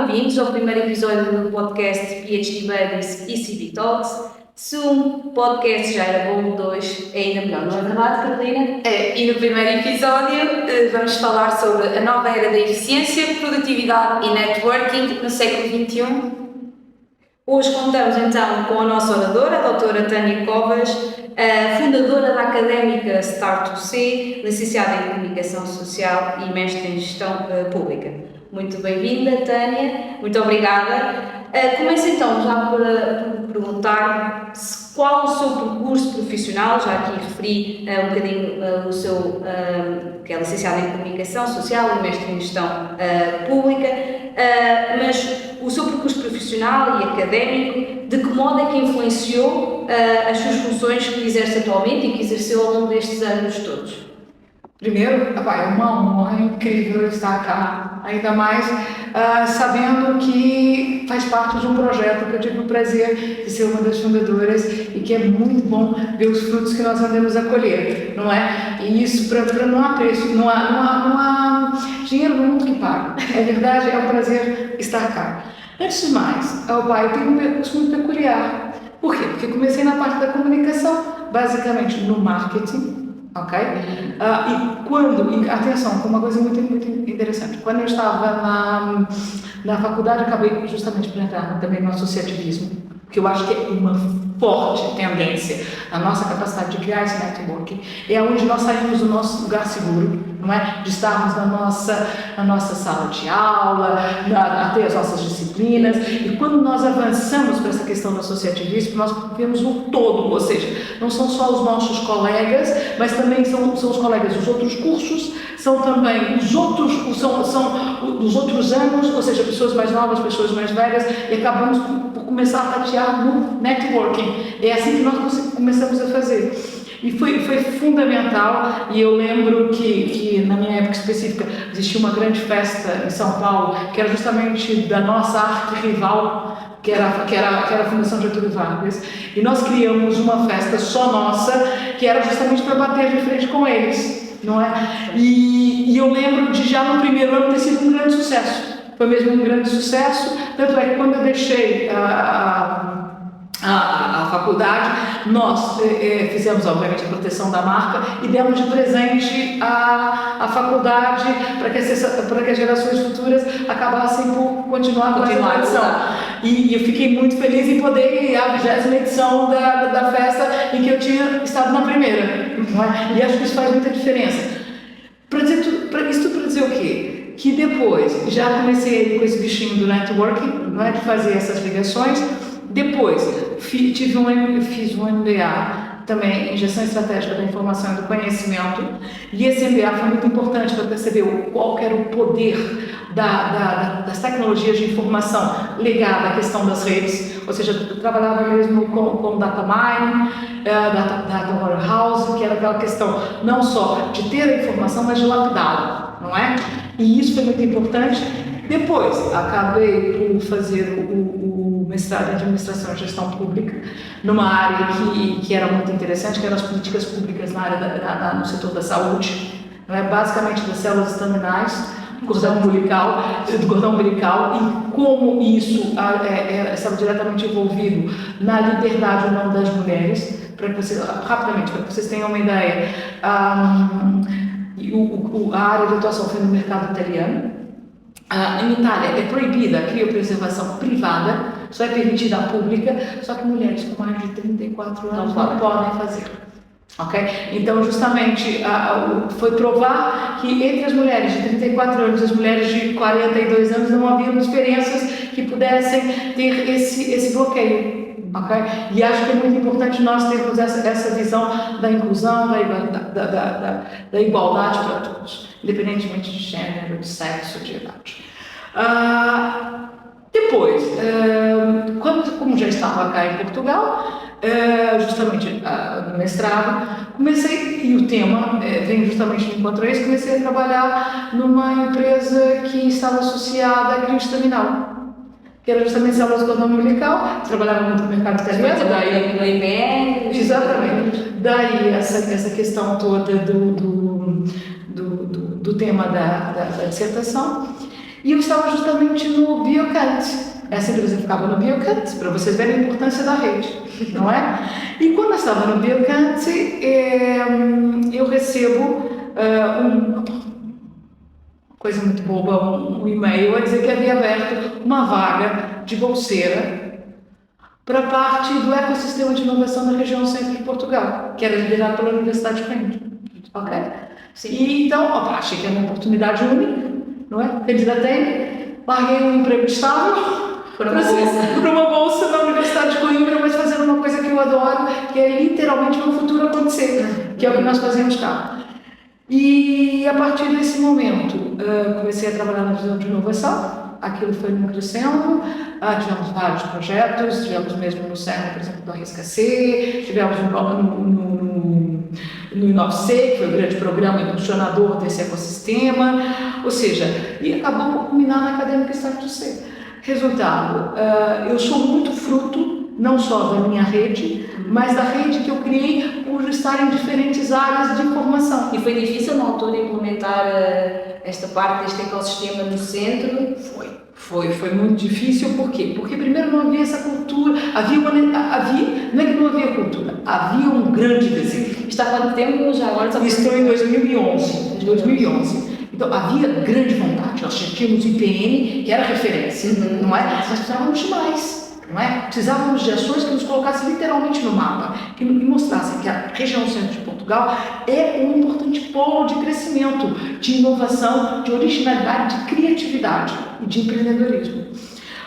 bem-vindos ao primeiro episódio do podcast PhD Buddies e CV Talks. Se um podcast já era bom, dois é ainda melhor, não é verdade, Carolina? E no primeiro episódio vamos falar sobre a nova era da eficiência, produtividade e networking no século XXI. Hoje contamos então com a nossa oradora, a doutora Tânia Covas, fundadora da académica Start2C, licenciada em Comunicação Social e mestre em Gestão Pública. Muito bem-vinda, Tânia, muito obrigada. Começo então já por perguntar qual o seu percurso profissional, já aqui referi um bocadinho o seu, que é licenciada em Comunicação Social e mestre em Gestão Pública, mas o seu percurso profissional e académico, de que modo é que influenciou as suas funções que exerce atualmente e que exerceu ao longo destes anos todos? Primeiro, é uma honra incrível estar cá, ainda mais sabendo que faz parte de um projeto que eu tive o prazer de ser uma das fundadoras e que é muito bom ver os frutos que nós andamos a colher, não é? E isso para não há preço, não há dinheiro no mundo que paga. É verdade, é um prazer estar cá. Antes de mais, eu tenho um percurso muito peculiar. Por quê? Porque comecei na parte da comunicação, basicamente no marketing. Ok? E quando, atenção, uma coisa muito interessante, quando eu estava na faculdade, acabei justamente por entrar também no associativismo, que eu acho que é uma forte tendência, a nossa capacidade de criar esse networking, é onde nós saímos do nosso lugar seguro, não é? De estarmos na nossa sala de aula, a ter as nossas disciplinas, e quando nós avançamos para essa questão do associativismo, nós vemos o todo, ou seja, não são só os nossos colegas, mas também são os colegas dos outros cursos, são também os outros, são dos outros anos, ou seja, pessoas mais novas, pessoas mais velhas, e acabamos por começar a tatear no networking. É assim que nós começamos a fazer. E foi fundamental, e eu lembro que na minha época específica existia uma grande festa em São Paulo, que era justamente da nossa arquirrival, que era a Fundação Getúlio Vargas, e nós criamos uma festa só nossa, que era justamente para bater de frente com eles, não é? E eu lembro de já no primeiro ano ter sido um grande sucesso, foi mesmo um grande sucesso, tanto é que quando eu deixei a faculdade, nós fizemos obviamente a proteção da marca e demos de presente a faculdade para que as gerações futuras acabassem por continuar com essa tradição. E eu fiquei muito feliz em poder ir à 20ª edição da festa em que eu tinha estado na primeira, não é? E acho que isso faz muita diferença. Isso tudo para dizer o quê? Que depois já comecei com esse bichinho do networking, não é? De fazer essas ligações. Depois, fiz um MBA também em Gestão Estratégica da Informação e do Conhecimento, e esse MBA foi muito importante para perceber qual era o poder das tecnologias de informação ligada à questão das redes, ou seja, eu trabalhava mesmo com data mining, data warehouse, que era aquela questão não só de ter a informação, mas de lapidá-la, não é? E isso foi muito importante. Depois, acabei por fazer o mestrado em Administração e Gestão Pública, numa área que era muito interessante, que eram as políticas públicas na área no setor da saúde, basicamente das células estaminais, do cordão umbilical, e como isso estava diretamente envolvido na liberdade ou não das mulheres. Rapidamente, para que vocês tenham uma ideia, a área de atuação foi no mercado italiano. Em Itália é proibida a criopreservação privada, só é permitida a pública, só que mulheres com mais de 34 anos não podem fazer. Okay? Então, justamente, foi provar que entre as mulheres de 34 anos e as mulheres de 42 anos não haviam diferenças que pudessem ter esse bloqueio. Okay? E acho que é muito importante nós termos essa visão da inclusão, da igualdade para todos, independentemente de gênero, de sexo, de idade. Depois, como já estava cá em Portugal, justamente no mestrado, e o tema vem justamente de encontro a isso, comecei a trabalhar numa empresa que estava associada à crioestaminal, que era justamente células do cordão umbilical, trabalhava muito no mercado italiano, daí no IBM. Exatamente. Daí essa questão toda do tema da dissertação. E eu estava justamente no Biocant. Essa empresa ficava no Biocant, para vocês verem a importância da rede, não é? E quando eu estava no Biocant, eu recebo uma coisa muito boba, um e-mail a dizer que havia aberto uma vaga de bolseira para parte do ecossistema de inovação da região centro de Portugal, que era liderado pela Universidade de Coimbra. Ok? Sim. E então, achei que era uma oportunidade única, não é? Candidatei, larguei um emprego estável para uma bolsa na Universidade de Coimbra, mas fazendo uma coisa que eu adoro, que é literalmente no futuro acontecer, que é o que nós fazemos cá. E a partir desse momento, comecei a trabalhar na visão de inovação. Aquilo foi me crescendo, tivemos vários projetos, tivemos mesmo no CERN, por exemplo, do Arrisca-C, tivemos no Inov-C, que foi o grande programa impulsionador desse ecossistema, ou seja, e acabou por culminar na Acadêmica Start-to-C. Resultado, eu sou muito fruto, não só da minha rede, mas da rede que eu criei por estar em diferentes áreas de formação. E foi difícil na altura implementar esta parte deste ecossistema no centro? Foi muito difícil, por quê? Porque primeiro não havia essa cultura, não é que não havia cultura, havia um grande desejo. Está há quanto tempo já agora? Estou em 2011. Então havia grande vontade, nós tínhamos o IPN, que era referência, não é? Mas precisávamos de mais, não é? Precisávamos de ações que nos colocassem literalmente no mapa, que mostrassem que a região centro de Portugal é um importante polo de crescimento, de inovação, de originalidade, de criatividade e de empreendedorismo.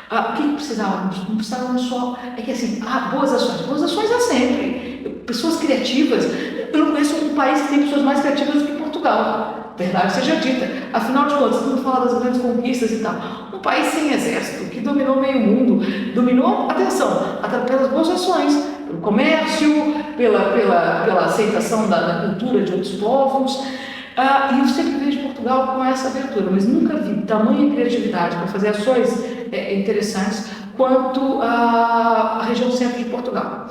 O que precisávamos? Não precisávamos só, é que assim, boas ações há sempre, pessoas criativas. Eu não conheço um país que tem pessoas mais criativas do que Portugal. Verdade seja dita. Afinal de contas, todo mundo fala das grandes conquistas e tal. Um país sem exército, que dominou meio mundo, dominou, atenção, até pelas boas ações, pelo comércio, pela aceitação da cultura de outros povos. E eu sempre vejo Portugal com essa abertura, mas nunca vi tamanha criatividade para fazer ações interessantes quanto a região centro de Portugal.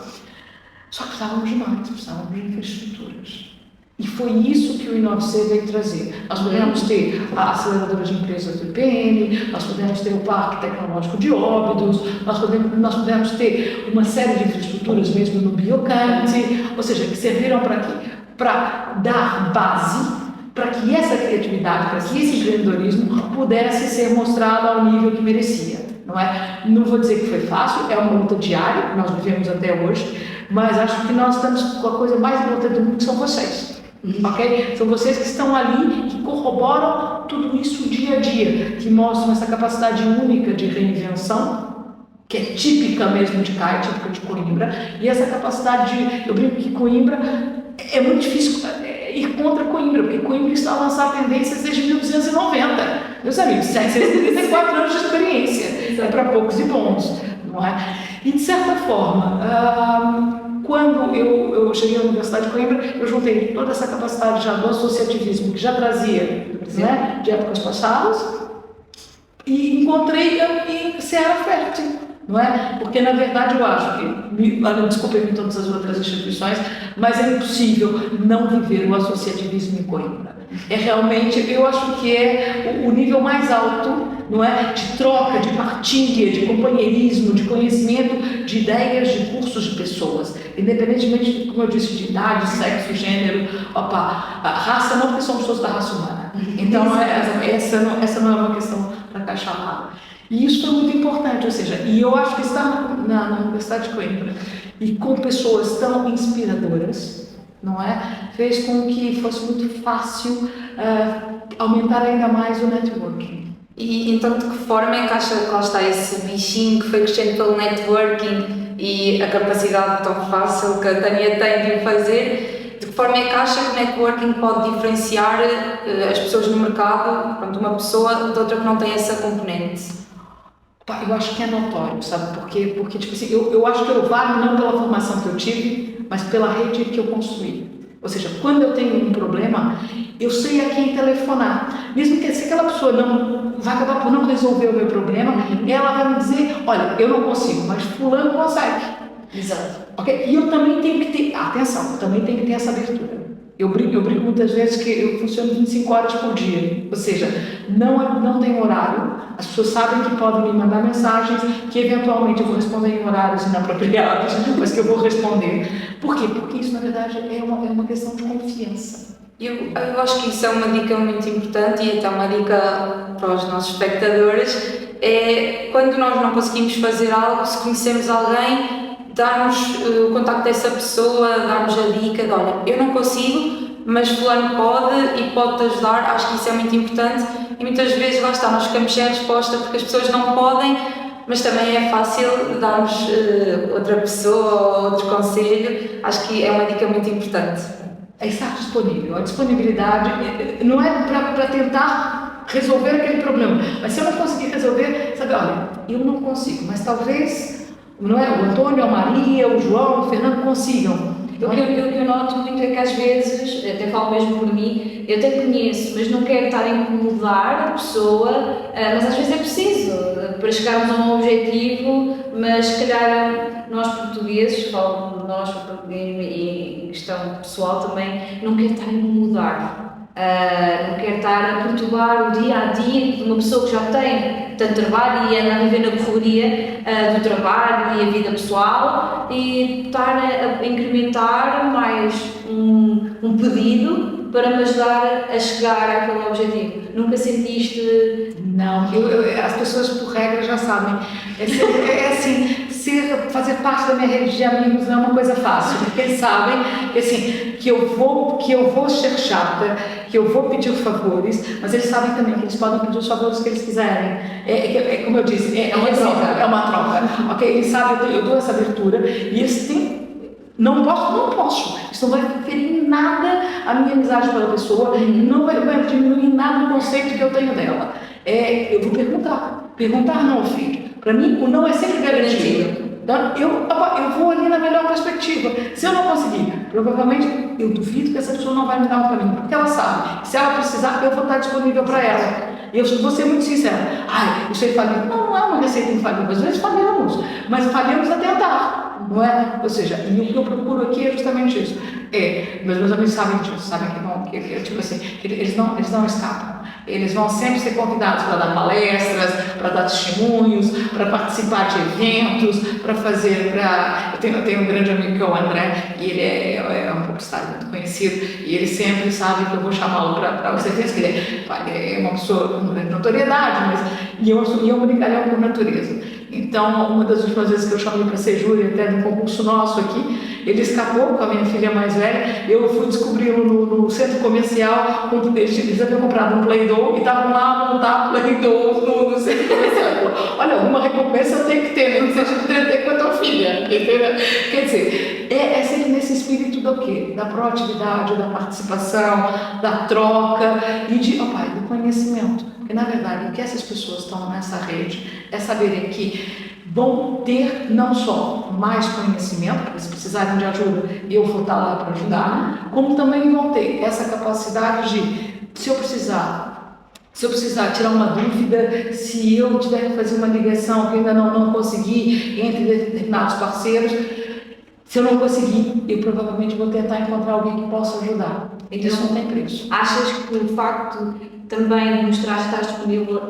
Só que precisávamos de mais, precisávamos de infraestruturas. E foi isso que o Inov-C veio trazer. Nós pudemos ter a aceleradora de empresas do IPN, nós pudemos ter o Parque Tecnológico de Óbidos, nós pudemos ter uma série de infraestruturas mesmo no Biocant, ou seja, que serviram para quê? Para dar base para que essa criatividade, para que esse empreendedorismo pudesse ser mostrado ao nível que merecia. Não é? Não vou dizer que foi fácil, é uma luta diária, nós vivemos até hoje, mas acho que nós estamos com a coisa mais importante do mundo, que são vocês. Okay? São vocês que estão ali, que corroboram tudo isso dia a dia, que mostram essa capacidade única de reinvenção, que é típica mesmo de CAI, típica de Coimbra, e essa capacidade de, eu brinco que Coimbra é muito difícil ir contra Coimbra, porque Coimbra está a lançar tendências desde 1290. Meus amigos, 734 anos de experiência, é para poucos e bons, não é? E de certa forma, quando eu cheguei à Universidade de Coimbra, eu juntei toda essa capacidade já do associativismo, que já trazia, né, de épocas passadas, e encontrei em Seara Fértil, não é? Porque, na verdade, eu acho que, desculpem todas as outras instituições, mas é impossível não viver o associativismo em Coimbra. É realmente, eu acho que é o nível mais alto, não é? De troca, de partilha, de companheirismo, de conhecimento, de ideias, de cursos de pessoas, independentemente de, como eu disse, de idade, sexo, gênero, a raça não, porque somos todos da raça humana. Então, essa não é uma questão para cacharrada. E isso foi muito importante, ou seja, e eu acho que estar na Universidade de Coimbra e com pessoas tão inspiradoras, não é? Fez com que fosse muito fácil aumentar ainda mais o networking. E então de que forma é que acha que lá está esse bichinho que foi crescendo pelo networking e a capacidade tão fácil que a Tânia tem de o fazer, de que forma é que acha que o networking pode diferenciar as pessoas no mercado, pronto, uma pessoa de outra que não tem essa componente? Eu acho que é notório, sabe? Porque tipo assim, eu acho que eu valho não pela formação que eu tive, mas pela rede que eu construí. Ou seja, quando eu tenho um problema, eu sei a quem telefonar. Mesmo que se aquela pessoa não vai acabar por não resolver o meu problema, ela vai me dizer, olha, eu não consigo, mas fulano consegue. Exato. Okay? E eu também tenho que ter, atenção, eu também tenho que ter essa abertura. Eu brinco muitas vezes que eu funciono 25 horas por dia, ou seja, não tem horário, as pessoas sabem que podem me mandar mensagens, que eventualmente eu vou responder em horários inapropriados, mas que eu vou responder. Por quê? Porque isso, na verdade, é uma questão de confiança. Eu acho que isso é uma dica muito importante e até uma dica para os nossos espectadores, é quando nós não conseguimos fazer algo, se conhecemos alguém, dar-nos o contacto dessa pessoa, dar-nos a dica de, olha, eu não consigo, mas fulano pode e pode-te ajudar. Acho que isso é muito importante e muitas vezes lá está, nós ficamos sem resposta porque as pessoas não podem, mas também é fácil dar-nos outra pessoa ou outro conselho. Acho que é uma dica muito importante. É estar disponível. A disponibilidade não é para tentar resolver aquele problema, mas se eu não conseguir resolver, sabe, olha, eu não consigo, mas talvez, não é, o Antônio, a Maria, o João, o Fernando consigam. O que eu noto muito é que às vezes, até falo mesmo por mim, eu até conheço, mas não quero estar a incomodar a pessoa, mas às vezes é preciso para chegarmos a um objetivo, mas se calhar nós portugueses, falo de nós em questão pessoal também, não quero estar a incomodar. Não quero estar a perturbar o dia a dia de uma pessoa que já tem tanto trabalho e anda a viver na correria do trabalho e a vida pessoal e estar a incrementar mais um pedido para me ajudar a chegar àquele objetivo. Nunca sentiste? Não, as pessoas por regra já sabem. É assim, fazer parte da minha rede de amigos não é uma coisa fácil, porque eles sabem que, assim, que eu vou ser chata, que eu vou pedir favores, mas eles sabem também que eles podem pedir os favores que eles quiserem. Como eu disse, é uma troca. Okay? Eles sabem, eu dou essa abertura e eles têm. Não posso. Isso não vai interferir em nada a minha amizade pela pessoa, não vai diminuir em nada o conceito que eu tenho dela. Eu vou perguntar. Perguntar não ofende. Para mim, o não é sempre garantido. Então, eu vou ali na melhor perspectiva. Se eu não conseguir, provavelmente, eu duvido que essa pessoa não vai me dar um caminho, porque ela sabe. Se ela precisar, eu vou estar disponível para ela. Eu vou ser muito sincera. Eu sei falir. Não é uma receita infalível. Às vezes falhamos, mas falhamos a tentar, não é? Ou seja, e o que eu procuro aqui é justamente isso. Meus amigos sabem disso, sabem tipo assim, que eles não escapam. Eles vão sempre ser convidados para dar palestras, para dar testemunhos, para participar de eventos, para fazer. Eu tenho um grande amigo que é o André, e ele é um popstar muito conhecido, e ele sempre sabe que eu vou chamá-lo para os eventos, que ele é uma pessoa com grande notoriedade, e eu um brincalhão por natureza. Então, uma das últimas vezes que eu chamei para ser júri, até no concurso nosso aqui, ele escapou com a minha filha mais velha. Eu fui descobri-lo no centro comercial. Eles haviam comprado um Play-Doh e estavam lá a montar Play-Doh no centro comercial. Olha, alguma recompensa eu tenho que ter, não seja de entreter com a tua filha. Entendeu? Quer dizer, é sempre nesse espírito do quê? Da proatividade, da participação, da troca e do conhecimento. Porque, na verdade, o que essas pessoas estão nessa rede é saberem que vão ter não só mais conhecimento, porque se precisarem de ajuda, eu vou estar lá para ajudar, como também vão ter essa capacidade de, se eu precisar tirar uma dúvida, se eu tiver que fazer uma ligação que ainda não consegui entre determinados parceiros, se eu não conseguir, eu provavelmente vou tentar encontrar alguém que possa ajudar. Então, isso não tem preço. Achas que o facto também de mostrar que estás disponível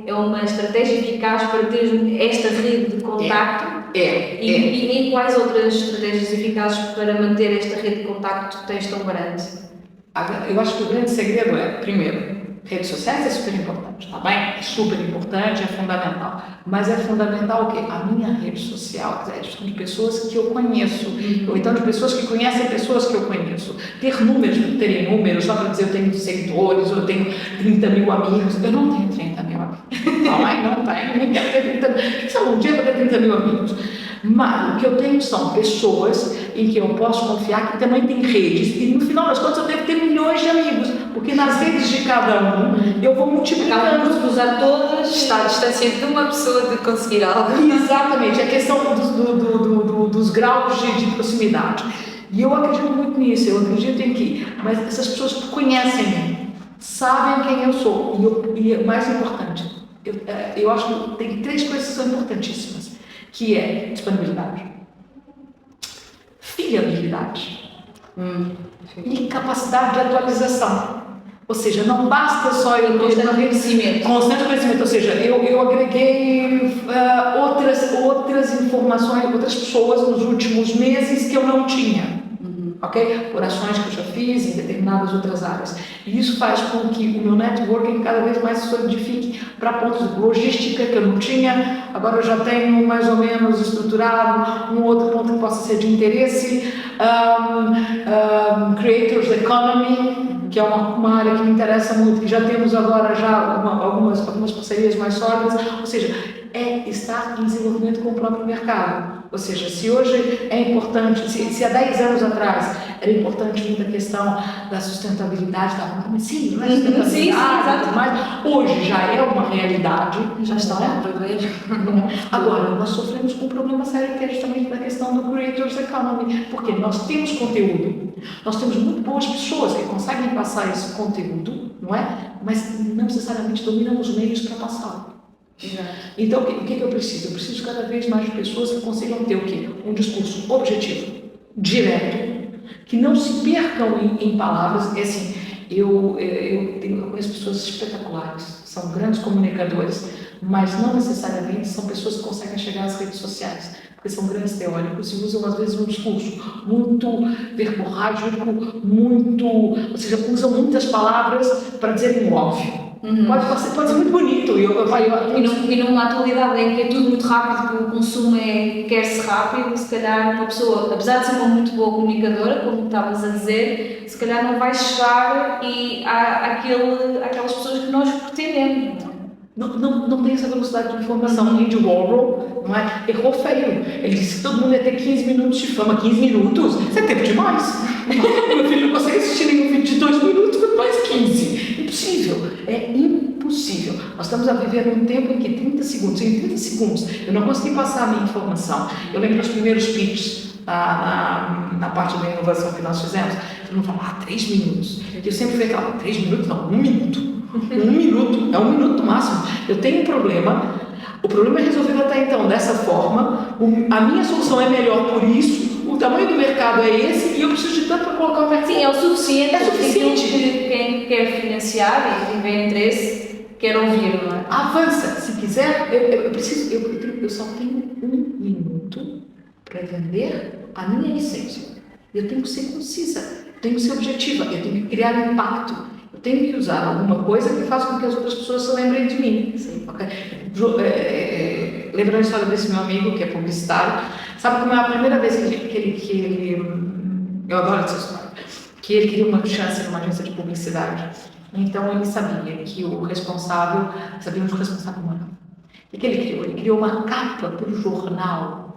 é uma estratégia eficaz para ter esta rede de contacto? E quais outras estratégias eficazes para manter esta rede de contacto que tens tão grande? Eu acho que o grande segredo primeiro, redes sociais é super importante, tá bem? É super importante, é fundamental. Mas é fundamental o quê? A minha rede social, de pessoas que eu conheço, ou então de pessoas que conhecem pessoas que eu conheço. Terem números, só para dizer eu tenho seguidores, ou eu tenho 30 mil amigos. Eu não tenho 30 mil amigos. Não tenho, ninguém quer ter 30 mil. Sabe, um dia eu vou ter 30 mil amigos. Mas o que eu tenho são pessoas em que eu posso confiar, que também têm redes, e no final das contas eu devo ter milhões de amigos, porque nas redes de cada um eu vou multiplicando. Usar todas. Está a distância de uma pessoa de conseguir algo. Exatamente, a questão dos graus de proximidade. E eu acredito muito nisso, eu acredito em que, mas essas pessoas conhecem-me, sabem quem eu sou, e o mais importante, eu acho que tem 3 coisas que são importantíssimas, que é disponibilidade, fiabilidade E capacidade de atualização. Ou seja, não basta só eu ter Constante conhecimento. Constante conhecimento, ou seja, eu agreguei outras informações, outras pessoas nos últimos meses que eu não tinha. Ok? Por ações que eu já fiz em determinadas outras áreas. E isso faz com que o meu networking cada vez mais se solidifique para pontos de logística que eu não tinha, agora eu já tenho mais ou menos estruturado um outro ponto que possa ser de interesse, Creators Economy, que é uma área que me interessa muito, que já temos agora algumas parcerias mais sólidas, ou seja, é estar em desenvolvimento com o próprio mercado. Ou seja, se hoje é importante, se há 10 anos atrás era importante muita questão da sustentabilidade, da sim, não é sustentabilidade, mas hoje já é uma realidade. Já está a prever. Agora, nós sofremos com um problema sério que é justamente da questão do Creators Economy, porque nós temos conteúdo, nós temos muito boas pessoas que conseguem passar esse conteúdo, não é? Mas não necessariamente dominam os meios para passá-lo. Então, o que eu preciso? Eu preciso cada vez mais de pessoas que consigam ter o quê? Um discurso objetivo, direto, que não se percam em palavras. É assim, eu conheço pessoas espetaculares, são grandes comunicadores, mas não necessariamente são pessoas que conseguem chegar às redes sociais, porque são grandes teóricos e usam às vezes um discurso muito verborrágico, ou seja, usam muitas palavras para dizerem o óbvio. Pode ser muito bonito. E numa atualidade em que é tudo muito rápido, que o consumo quer-se rápido, se calhar uma pessoa, apesar de ser uma muito boa comunicadora, como estavas a dizer, se calhar não vai chegar àquelas pessoas que nós pretendemos. Não tem essa velocidade de informação. Andy Warhol, não é? Errou feio. Ele disse que todo mundo ia ter 15 minutos de fama. 15 minutos? Isso é tempo demais. Meu filho não consegue assistir nenhum vídeo de 2 minutos, quanto mais 15. Impossível. É impossível. Nós estamos a viver num tempo em que em 30 segundos, eu não consegui passar a minha informação. Eu lembro dos primeiros pitches na parte da inovação que nós fizemos. Eu não falava 3 minutos. Eu sempre fui aquela, 3 minutos? Não, 1 minuto. 1 minuto, é 1 minuto máximo. Eu tenho um problema, o problema é resolvido até então dessa forma, a minha solução é melhor por isso, o tamanho do mercado é esse e eu preciso de tanto para colocar o mercado. Sim, é o suficiente. É suficiente. Quem quer financiar e tiver interesse, quer ouvir, não é? Avança, se quiser, eu só tenho 1 minuto para vender a minha essência. Eu tenho que ser concisa, eu tenho que ser objetiva, eu tenho que criar impacto. Eu tenho que usar alguma coisa que faça com que as outras pessoas se lembrem de mim. Okay? Lembrando a história desse meu amigo que é publicitário, sabe como é a primeira vez que ele eu adoro essa história, que ele queria uma chance numa agência de publicidade. Então ele sabia que o responsável, sabia onde o responsável morava. O que ele criou? Ele criou uma capa para o jornal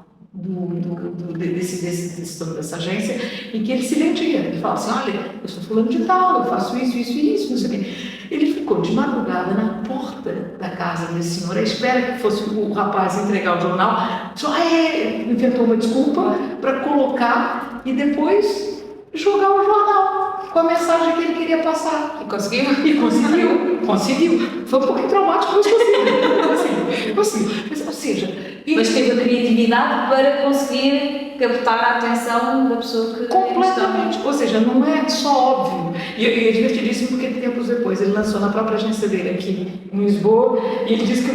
dessa agência, em que ele se vendia. Ele falava assim, olha, eu sou fulano de tal, eu faço isso, não sei o quê. Ele ficou de madrugada na porta da casa desse senhor, à espera que fosse o rapaz entregar o jornal, só inventou uma desculpa para colocar e depois jogar o jornal com a mensagem que ele queria passar. E conseguiu? E conseguiu. Foi um pouquinho traumático, mas conseguiu. Ou seja, mas teve a criatividade para conseguir captar a atenção da pessoa que completamente, ou seja, não é só óbvio. E é divertidíssimo porque tempos depois ele lançou na própria agência dele aqui em Lisboa e ele disse que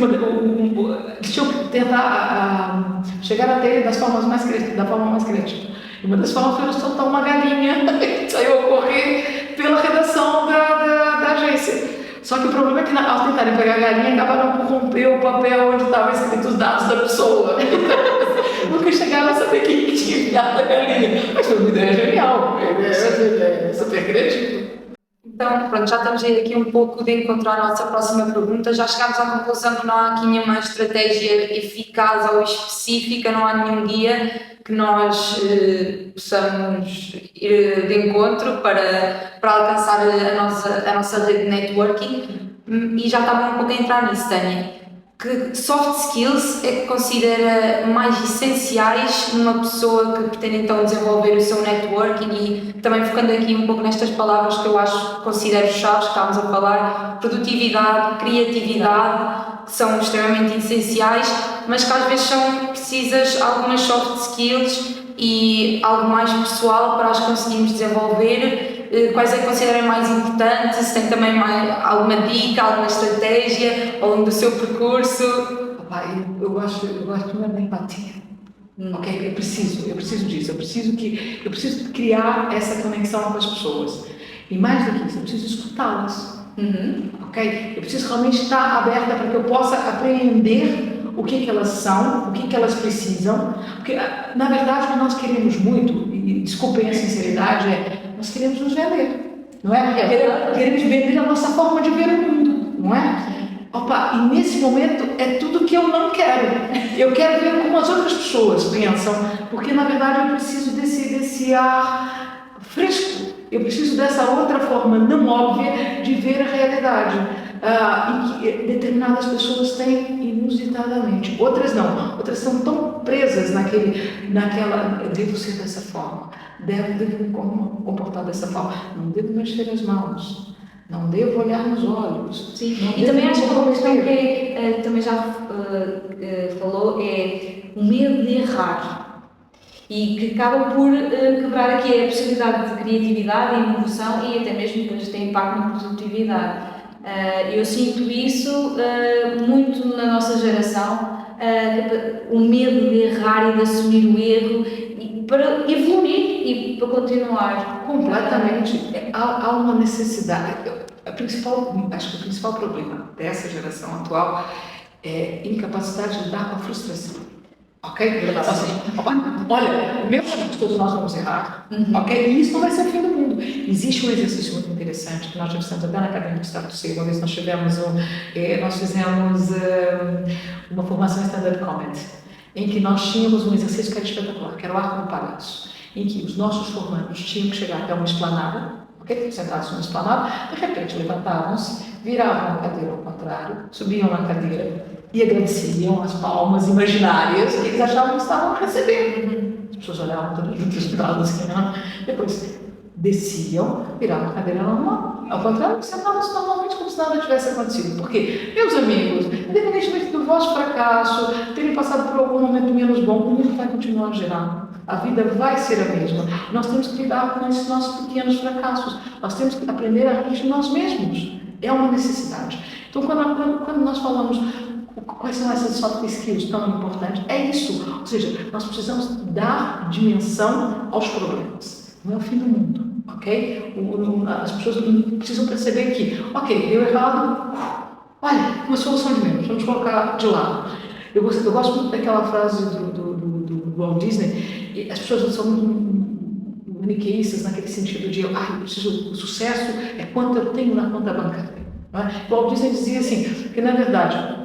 deixa eu tentar chegar até ele da forma mais criativa. E uma das formas foi soltar uma galinha que saiu a correr pela redação da agência. Só que o problema é que ao tentarem pegar a galinha, acabaram por romper o papel onde estavam escritos os dados da pessoa. Nunca chegaram a saber quem tinha enviado a galinha. Mas foi uma ideia genial, é super criativa. Então, pronto, já estamos a ir aqui um pouco de encontrar a nossa próxima pergunta. Já chegámos à conclusão que não há aqui nenhuma estratégia eficaz ou específica, não há nenhum guia que nós possamos ir de encontro para alcançar a nossa rede de networking. E já estava um pouco a entrar nisso, Tânia. Que soft skills é que considera mais essenciais numa pessoa que pretende então desenvolver o seu networking e também focando aqui um pouco nestas palavras que eu considero chaves, que estávamos a falar, produtividade, criatividade, que são extremamente essenciais, mas que às vezes são precisas algumas soft skills e algo mais pessoal para as conseguirmos desenvolver? Quais é que consideram mais importantes? Se tem também alguma dica, alguma estratégia ao longo do seu percurso? Eu gosto primeiro da empatia. Ok? Eu preciso disso. Eu preciso criar essa conexão com as pessoas. E mais do que isso, eu preciso escutá-las. Ok? Eu preciso realmente estar aberta para que eu possa apreender o que elas são, o que elas precisam. Porque, na verdade, o que nós queremos muito, e desculpem a sinceridade, nós queremos nos vender. Não é? Queremos vender a nossa forma de ver o mundo. Não é? E nesse momento é tudo que eu não quero. Eu quero ver como as outras pessoas pensam, porque na verdade eu preciso desse ar fresco. Eu preciso dessa outra forma não óbvia de ver a realidade. E que determinadas pessoas têm inusitadamente. Outras não. Outras estão tão presas naquela. Eu devo ser dessa forma. Devo me comportar dessa forma. Não devo mexer as mãos. Não devo olhar nos olhos. Sim. E também acho que uma questão que também já falou é o medo de errar. E que acaba por quebrar aqui a possibilidade de criatividade e inovação e até mesmo depois tem impacto na produtividade. Eu sinto isso muito na nossa geração, o medo de errar e de assumir o erro para evoluir e para continuar. Completamente. Há uma necessidade. Acho que o principal problema dessa geração atual é a incapacidade de lidar com a frustração. Ok? Olha, meus amigos, todos nós vamos errar. Ok? E isso não vai ser o fim do mundo. Existe um exercício muito interessante que nós já fizemos até na Academia do Estado C. Uma vez nós fizemos uma formação em Standard Comment, em que nós tínhamos um exercício que era espetacular, que era o arco do palhaço, em que os nossos formandos tinham que chegar até uma esplanada, ok? Sentados numa esplanada, de repente levantavam-se, viravam a cadeira ao contrário, subiam na cadeira e agradeciam as palmas imaginárias que eles achavam que estavam recebendo. As pessoas olhavam todas juntas, estudadas, depois desciam, viravam a cadeira normal, ao contrário, sentavam-se normalmente como se nada tivesse acontecido. Porque, meus amigos, independentemente do vosso fracasso, terem passado por algum momento menos bom, o mundo vai continuar a girar. A vida vai ser a mesma. Nós temos que lidar com esses nossos pequenos fracassos. Nós temos que aprender a rir de nós mesmos. É uma necessidade. Então, quando nós falamos quais são essas soft skills tão importantes, é isso. Ou seja, nós precisamos dar dimensão aos problemas. Não é o fim do mundo, ok? As pessoas precisam perceber que, ok, deu errado, olha, uma solução de menos, vamos colocar de lado. Eu gosto muito daquela frase do Walt Disney, e as pessoas são muito maniqueístas naquele sentido de, o sucesso é quanto eu tenho na conta bancária. O Walt Disney dizia assim, que na verdade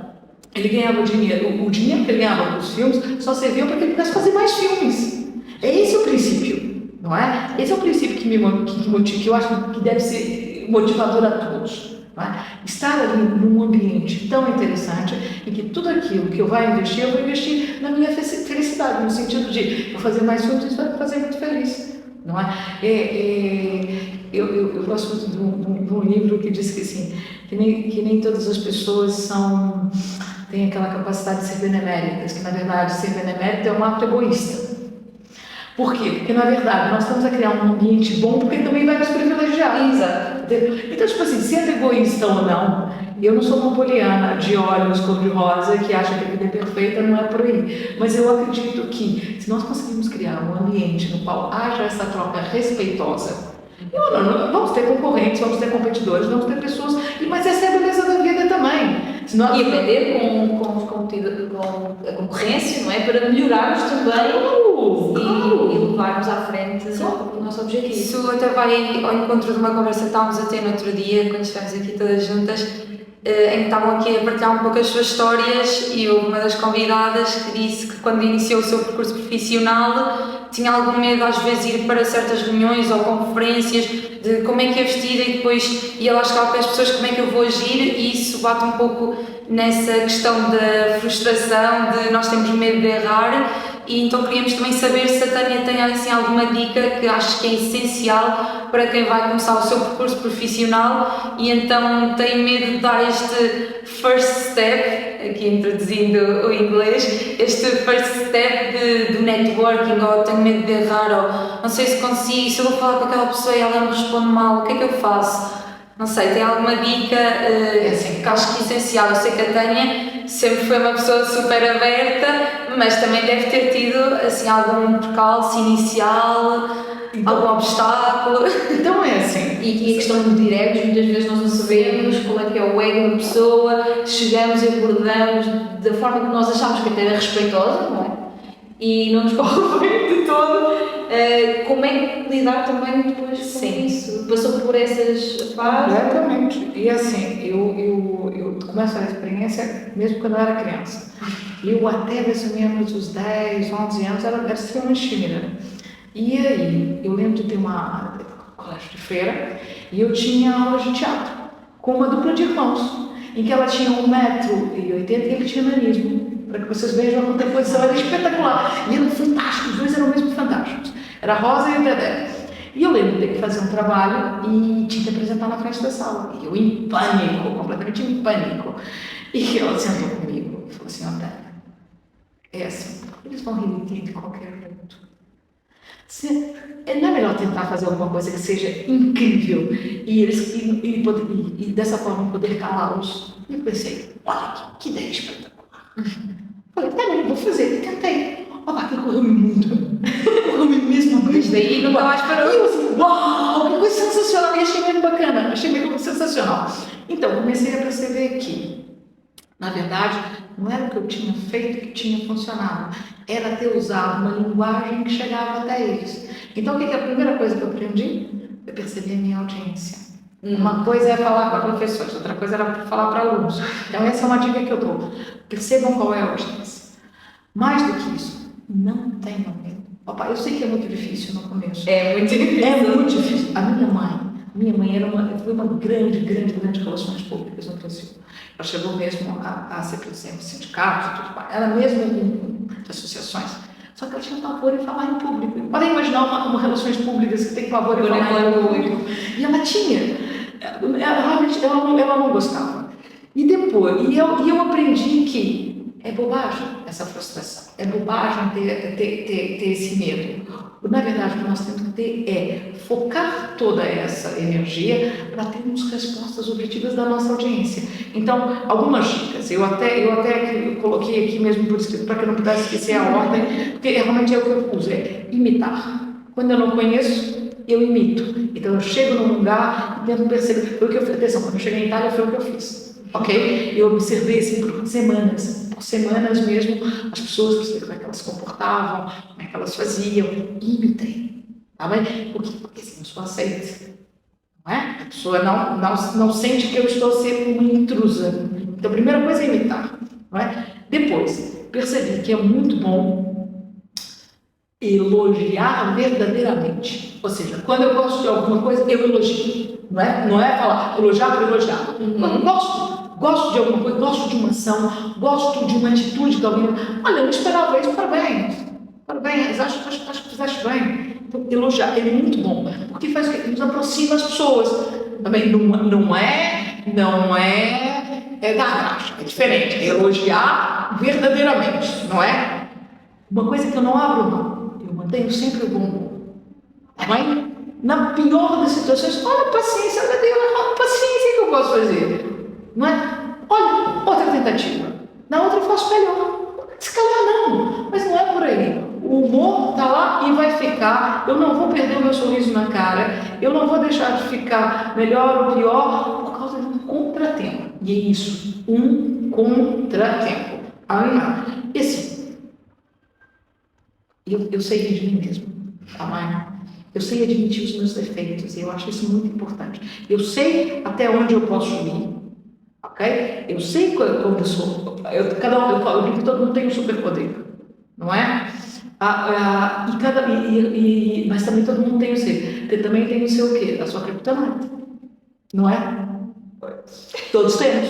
ele ganhava dinheiro, o dinheiro que ele ganhava dos filmes só servia para que ele pudesse fazer mais filmes. É esse o princípio, não é? Esse é o princípio que eu acho que deve ser motivador a todos. Não é? Estar ali num ambiente tão interessante em que tudo aquilo que eu vou investir na minha felicidade, no sentido de eu fazer mais filmes, isso vai me fazer muito feliz. Não é? Eu gosto muito de um livro que diz que, assim, que nem todas as pessoas têm aquela capacidade de ser beneméritas, que na verdade ser benemérito é um ato egoísta. Por quê? Porque na verdade nós estamos a criar um ambiente bom porque ele também vai nos privilegiar. Exato. Então, tipo assim, sendo egoísta ou não, eu não sou uma poliana de olhos cor-de-rosa que acha que a vida é perfeita, não é por aí. Mas eu acredito que se nós conseguirmos criar um ambiente no qual haja essa troca respeitosa, vamos ter concorrentes, vamos ter competidores, vamos ter pessoas, mas essa é a beleza da vida também. E aprender com a concorrência, não é? Para melhorarmos também e levarmos à frente o nosso objetivo. Isso até vai ao encontro de uma conversa que estávamos a ter no outro dia, quando estivemos aqui todas juntas, em que estavam aqui a partilhar um pouco as suas histórias, e houve uma das convidadas que disse que quando iniciou o seu percurso profissional tinha algum medo às vezes ir para certas reuniões ou conferências de como é que é vestida e depois ia lá chegar para as pessoas como é que eu vou agir, e isso bate um pouco nessa questão da frustração, de nós temos medo de errar. e então queríamos também saber se a Tânia tem assim alguma dica que acho que é essencial para quem vai começar o seu percurso profissional e então tem medo de dar este first step, aqui introduzindo o inglês, este first step do networking, ou tenho medo de errar, ou não sei se consigo, se eu vou falar com aquela pessoa e ela me responde mal, o que é que eu faço? Não sei, tem alguma dica que acho que é essencial? Eu sei que a Tânia sempre foi uma pessoa super aberta, mas também deve ter tido assim, algum percalço inicial, algum obstáculo. Então é assim. E a questão dos diretos, muitas vezes nós não sabemos qual é que é o ego da pessoa, chegamos e abordamos da forma que nós achamos que até era respeitosa, não é? E não nos corre bem de todo. Como é que lidar também depois com isso? Passou por essas fases? Completamente. E assim, eu começo a experiência mesmo quando eu era criança. Eu até mais ou menos os 10, 11 anos era extremamente tímida. E aí, eu lembro de ter uma colégio de feira e eu tinha aulas de teatro com uma dupla de irmãos, em que ela tinha 1,80 m e ele tinha nanismo. Para que vocês vejam a contraposição, era espetacular. E eram fantásticos, os dois eram mesmo fantásticos. Era a Rosa e o Dedé. E eu lembro de ter que fazer um trabalho e tinha que apresentar na frente da sala. E eu em pânico, completamente em pânico. E ela sentou comigo e falou assim: ó, Tânia, é assim, eles vão rir de qualquer jeito. Não é melhor tentar fazer alguma coisa que seja incrível e dessa forma poder calá-los? E eu pensei: olha, que ideia espetacular. Falei: tá bem, vou fazer. E tentei. Olha, que correu muito. Correu mesmo bem. Mas daí nunca mais parou. E eu assim: uau, que coisa sensacional. E achei mesmo bacana, achei mesmo sensacional. Então, comecei a perceber que, na verdade, não era o que eu tinha feito que tinha funcionado, era ter usado uma linguagem que chegava até eles. Então, o que é a primeira coisa que eu aprendi? Eu percebi a minha audiência. Uma coisa é falar para professores, outra coisa era falar para alunos. Então, essa é uma dica que eu dou. Percebam qual é a audiência. Mais do que isso, não tenham medo. Opa, eu sei que é muito difícil no começo. É muito difícil. É muito difícil. A minha mãe foi uma grande relações públicas no Brasil. Ela chegou mesmo a ser presidente de sindicatos e tudo mais. Ela mesmo em associações. Só que ela tinha pavor em falar em público. Podem imaginar uma relações públicas que tem pavor em falar em público. E ela tinha. Realmente, ela não gostava. E depois, eu aprendi que é bobagem essa frustração. É bobagem ter esse medo. Na verdade, o que nós temos que ter é focar toda essa energia para termos respostas objetivas da nossa audiência. Então, algumas dicas. Eu até coloquei aqui mesmo por escrito para que eu não pudesse esquecer a ordem, porque realmente é o que eu uso, é imitar. Quando eu não conheço, eu imito. Então, eu chego num lugar e tento perceber. Foi o que eu fiz. Atenção, quando eu cheguei em Itália, foi o que eu fiz. Ok? Eu observei assim por semanas mesmo, as pessoas, percebi como é que elas se comportavam, como é que elas faziam, e imitei. Tá bem? Porque assim, eu sou aceita. Não é? A pessoa não sente que eu estou sendo uma intrusa. Então, a primeira coisa é imitar. Não é? Depois, percebi que é muito bom elogiar verdadeiramente. Ou seja, quando eu gosto de alguma coisa, eu elogio. Não é falar elogiar por elogiar. Quando eu gosto de alguma coisa, gosto de uma ação, gosto de uma atitude de alguém. Olha, eu não esperava isso, parabéns, acho que fizeste bem. Então, elogiar é muito bom, porque faz o quê? Nos aproxima as pessoas. Também não é dar graxa, é diferente, é elogiar verdadeiramente, não é? Uma coisa que eu não abro mão, eu mantenho sempre o bom humor. Não é? Na pior das situações, olha, paciência, meu Deus, paciência que eu posso fazer. Não é? Olha, outra tentativa. Na outra eu faço melhor. Se calhar não, mas não é por aí. O humor está lá e vai ficar. Eu não vou perder o meu sorriso na cara. Eu não vou deixar de ficar melhor ou pior por causa de um contratempo. E é isso, um contratempo. E assim, eu sei rir de mim mesmo, tá, mãe? Eu sei admitir os meus defeitos, e eu acho isso muito importante. Eu sei até onde eu posso ir, ok? Eu sei como eu sou. Eu digo que todo mundo tem um superpoder, não é? Mas também todo mundo tem o seu. Também tem o seu o quê? A sua criptonite, não é? Todos temos,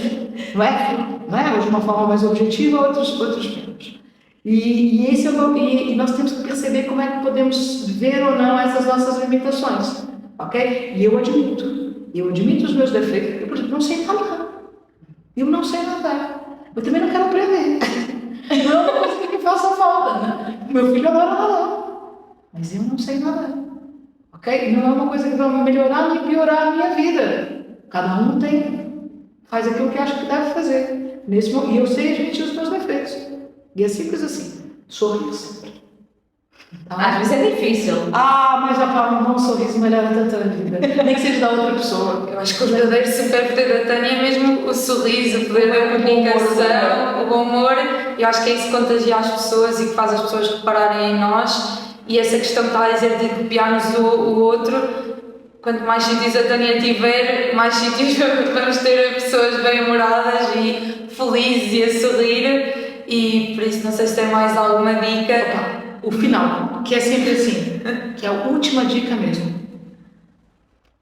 não é? Não é? Hoje de uma forma mais objetiva, outros menos. E nós temos que perceber como é que podemos ver ou não essas nossas limitações, ok? E eu admito os meus defeitos. Eu, por exemplo, não sei falar. Eu não sei nadar. Eu também não quero aprender. Não é uma coisa que me faça falta, né? Meu filho adora nadar, mas eu não sei nadar, ok? Não é uma coisa que vai melhorar nem piorar a minha vida. Cada um faz aquilo que acha que deve fazer. E eu sei admitir os meus defeitos. E é simples assim. Sorrir sempre. Tá? Às vezes é difícil. Mas a Paula, um sorriso melhora tanto a vida. Nem que seja da outra pessoa. Eu acho que o verdadeiro superpoder da Tânia é mesmo o sorriso, o poder da comunicação, o bom humor. Eu acho que é isso que contagia as pessoas e que faz as pessoas repararem em nós. E essa questão que está a dizer de copiarmos o outro, quanto mais sítios a Tânia tiver, mais sítios vamos ter pessoas bem-humoradas e felizes e a sorrir. E por isso, não sei se tem mais alguma dica. O final, que é sempre assim, que é a última dica mesmo.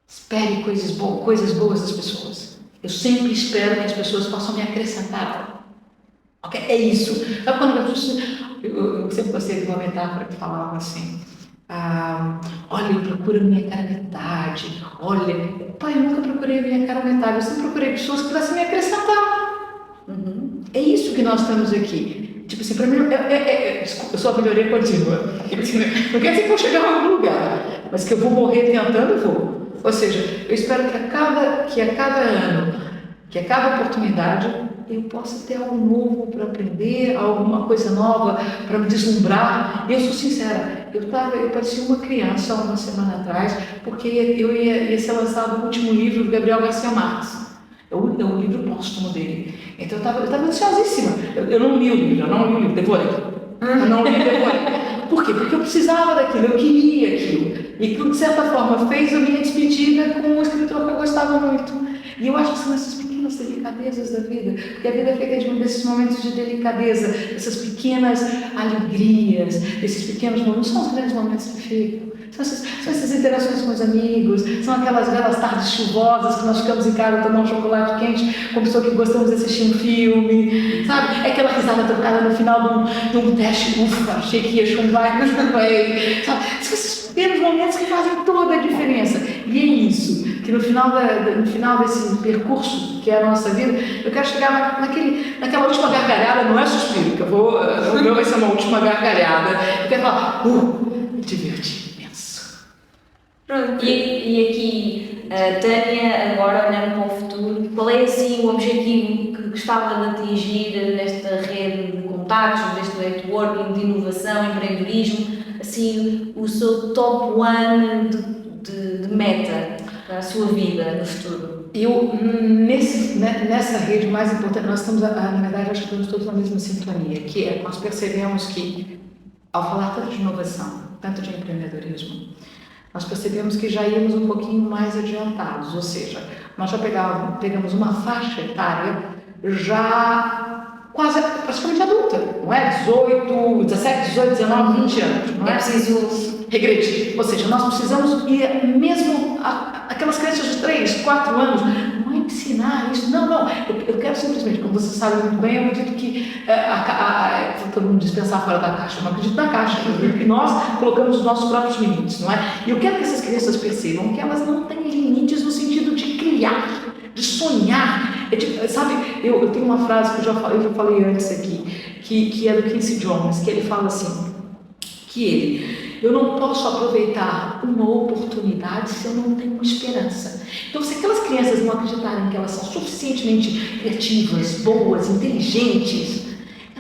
Espere coisas boas das pessoas. Eu sempre espero que as pessoas possam me acrescentar. Ok? É isso. Sabe quando eu sempre gostei de uma metáfora que falava assim: olha, eu procuro a minha cara metade. Olha, pai, eu nunca procurei a minha cara metade. Eu sempre procurei pessoas que pudessem me acrescentar. É isso que nós estamos aqui. Tipo assim, para mim, eu sou a melhoria contínua. Não quer dizer que eu vou chegar a algum lugar, mas que eu vou morrer tentando, eu vou. Ou seja, eu espero que a cada ano, que a cada oportunidade, eu possa ter algo novo para aprender, alguma coisa nova para me deslumbrar. E eu sou sincera, eu parecia uma criança uma semana atrás, porque ia ser lançado o último livro do Gabriel Garcia Marques. É o livro póstumo dele. Então eu estava ansiosíssima. Eu não li o livro, devorei. Por quê? Porque eu precisava daquilo, eu queria aquilo. E que, de certa forma, fez a minha despedida com um escritor que eu gostava muito. E eu acho que são essas pequenas delicadezas da vida, porque a vida é feita desses momentos de delicadeza, essas pequenas alegrias, esses pequenos momentos, não são os grandes momentos que ficam. São essas interações com os amigos, são aquelas belas tardes chuvosas que nós ficamos em casa tomando um chocolate quente com a pessoa que gostamos de assistir um filme, sabe? É aquela risada trocada no final de um teste, ufa, achei que ia chumbar, mas chumbei, sabe? São esses pequenos momentos que fazem toda a diferença. E é isso, que no final desse percurso que é a nossa vida, eu quero chegar naquela última gargalhada, não é suspiro, que o meu vai ser uma última gargalhada. Eu quero falar, me diverti. Pronto, e aqui, Tânia, agora olhando para o futuro, qual é assim o objetivo que gostava de atingir nesta rede de contactos, deste networking, de inovação, empreendedorismo, assim, o seu top one de meta para a sua vida no futuro? Nessa rede mais importante, nós estamos, na verdade, acho que estamos todos na mesma sintonia, que é, nós percebemos que, ao falar tanto de inovação, tanto de empreendedorismo, nós percebemos que já íamos um pouquinho mais adiantados, ou seja, nós já pegamos uma faixa etária já quase praticamente adulta, não é? 17, 18, 19, 20 anos, não é? É preciso regredir, ou seja, nós precisamos ir mesmo aquelas crianças de 3, 4 anos, não é ensinar isso, não, eu quero simplesmente, como você sabe muito bem, eu acredito que todo mundo diz pensar fora da caixa, eu não acredito na caixa, eu acredito que nós colocamos os nossos próprios limites, não é? E eu quero que essas crianças percebam que elas não têm limites no sentido de criar, de sonhar. Sabe, eu tenho uma frase que eu já falei antes aqui, que é do Quincy Jones, que ele fala assim, eu não posso aproveitar uma oportunidade se eu não tenho esperança. Então, se aquelas crianças não acreditarem que elas são suficientemente criativas, boas, inteligentes,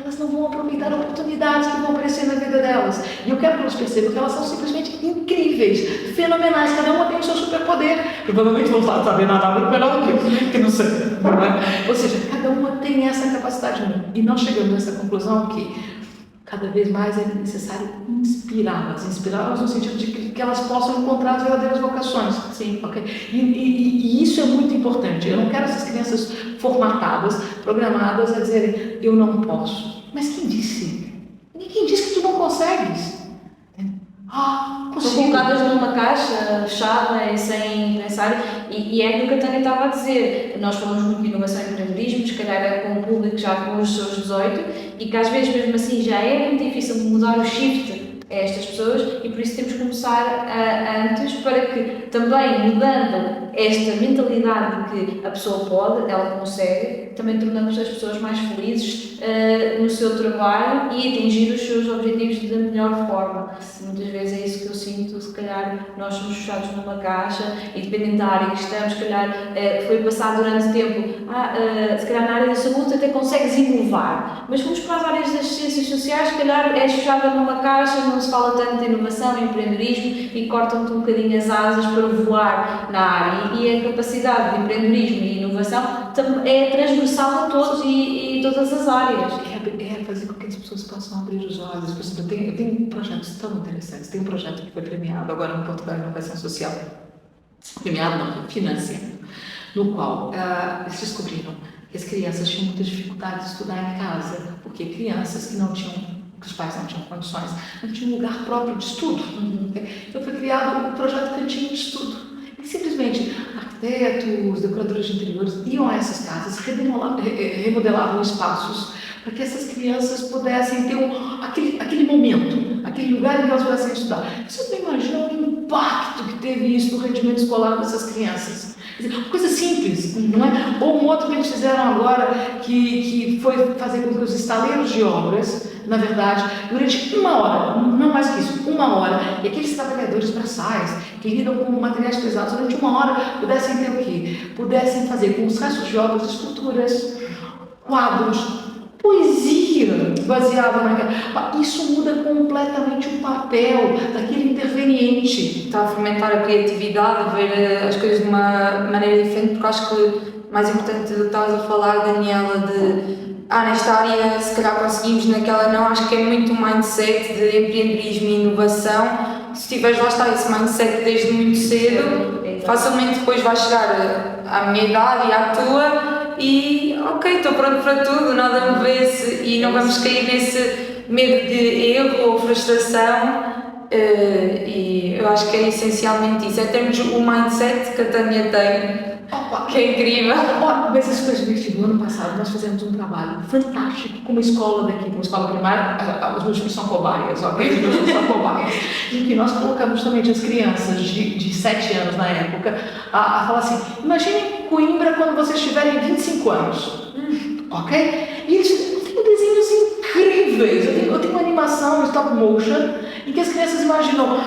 elas não vão aproveitar oportunidades que vão aparecer na vida delas. E eu quero que elas percebam que elas são simplesmente incríveis, fenomenais, cada uma tem o seu superpoder. Provavelmente vão saber nadar muito melhor do que não sei. Não é? Ou seja, cada uma tem essa capacidade. E nós chegamos a essa conclusão que cada vez mais é necessário inspirá-las no sentido de que elas possam encontrar as verdadeiras vocações. Sim, ok? E isso é muito importante. Eu não quero essas crianças formatadas, programadas a dizerem, eu não posso. Mas quem disse? Ninguém disse que tu não consegues. são colocadas numa caixa fechada e sem pensar, e é aquilo que a Tânia estava a dizer. Nós falamos muito de inovação e empreendedorismo, se calhar é com um público já com os seus 18, e que às vezes mesmo assim já é muito difícil de mudar o shift a estas pessoas, e por isso temos que começar antes, para que também mudando esta mentalidade de que a pessoa pode, ela consegue, também tornamos as pessoas mais felizes no seu trabalho e atingir os seus objetivos da melhor forma. Muitas vezes é isso que eu sinto, se calhar nós somos fechados numa caixa e dependendo da área que estamos, se calhar foi passado durante tempo, se calhar na área da saúde até consegues inovar, mas vamos para as áreas das ciências sociais, se calhar és fechada numa caixa, não se fala tanto de inovação e empreendedorismo e cortam-te um bocadinho as asas para voar na área, e a capacidade de empreendedorismo e inovação é transversal a todos e todas as áreas. É fazer com que as pessoas possam abrir os olhos. Por exemplo, eu tenho projetos tão interessantes. Tem um projeto que foi premiado agora no Portugal Inovação Social. Premiado não, financiado. No qual eles descobriram que as crianças tinham muita dificuldade de estudar em casa, porque crianças que os pais não tinham condições, não tinham um lugar próprio de estudo. Então foi criado um projeto cantinho de estudo. E simplesmente arquitetos, decoradores de interiores iam a essas casas, remodelavam espaços para que essas crianças pudessem ter aquele momento, aquele lugar em que elas pudessem estudar. Vocês não imaginam o impacto que teve isso no rendimento escolar dessas crianças? Quer dizer, coisa simples, não é? Ou um outro que eles fizeram agora, que foi fazer com que os estaleiros de obras, na verdade, durante 1 hora, não mais que isso, 1 hora, e aqueles trabalhadores braçais que lidam com materiais pesados, durante 1 hora, pudessem ter o quê? Pudessem fazer com os restos de obras, esculturas, quadros, poesia baseada naquela. Isso muda completamente o papel daquele interveniente. Está a fomentar a criatividade, a ver as coisas de uma maneira diferente, porque acho que mais importante do que estavas a falar, Daniela, nesta área se calhar conseguimos, naquela não, acho que é muito um mindset de empreendedorismo e inovação. Se tiveres lá está esse mindset desde muito cedo, facilmente depois vais chegar à minha idade e à tua e ok, estou pronto para tudo, nada me vê-se, e não vamos cair nesse medo de erro ou frustração. E eu acho que é essencialmente isso, é termos o mindset que a Tânia tem, que é incrível. Mas isso foi divertido. No ano passado nós fizemos um trabalho fantástico com uma escola daqui, uma escola primária. Os meus filhos são cobaias, ok? Os meus filhos são cobaias. Em que nós colocamos justamente as crianças de 7 anos na época a falar assim: imaginem Coimbra quando vocês tiverem 25 anos, ok? E eles têm desenhos incríveis. Eu tenho uma animação stop motion em que as crianças imaginam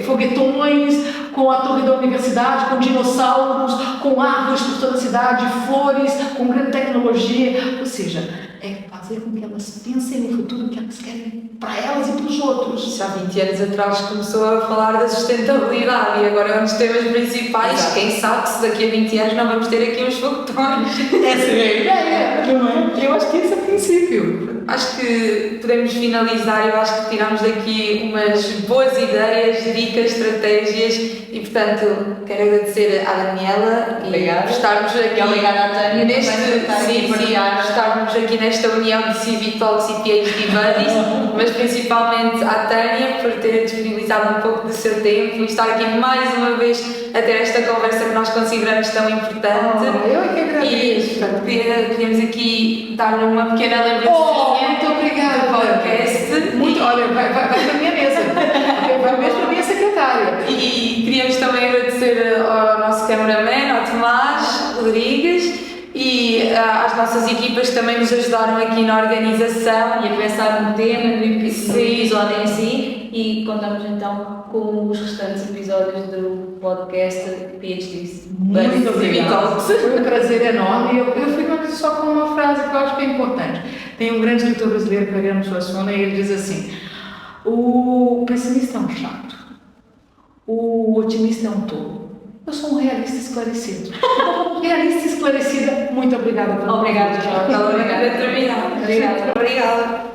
foguetões com a torre da universidade, com dinossauros, com árvores por toda a cidade, flores, com grande tecnologia. Ou seja, é fazer com que elas pensem no futuro que elas querem para elas e para os outros. Já há 20 anos atrás começou a falar da sustentabilidade e agora é um dos temas principais. Exato. Quem sabe se daqui a 20 anos não vamos ter aqui uns foguetões. Essa é a ideia, não é? Eu acho que esse é o princípio. Acho que podemos finalizar, eu acho que tiramos daqui umas boas ideias, dicas, estratégias e, portanto, quero agradecer à Daniela e estarmos aqui. Obrigada à Tânia estarmos aqui nesta união de CV Talks e PhD Buddies, mas principalmente à Tânia por ter disponibilizado um pouco do seu tempo e estar aqui mais uma vez a ter esta conversa que nós consideramos tão importante. Eu é que agradeço. E, portanto, queríamos aqui dar-lhe uma pequena lembrança. Muito obrigada, podcast. Muito, olha, vai para a minha mesa. Vai mesmo para a minha secretária. E queríamos também agradecer ao nosso cameraman, ao Tomás Rodrigues, e às nossas equipas que também nos ajudaram aqui na organização e a pensar no tema, no episódio em si, e contamos então com os restantes episódios do podcast PhDs. Muito obrigada. Foi um prazer enorme. Eu fico só com uma frase que eu acho que é importante. Tem um grande escritor brasileiro, Fabiano Suassuna, e ele diz assim: o pessimista é um chato, o otimista é um tolo. Eu sou um realista esclarecido. Realista esclarecida, muito obrigada pela Obrigada, Jorge. Obrigada. Obrigada. Obrigada.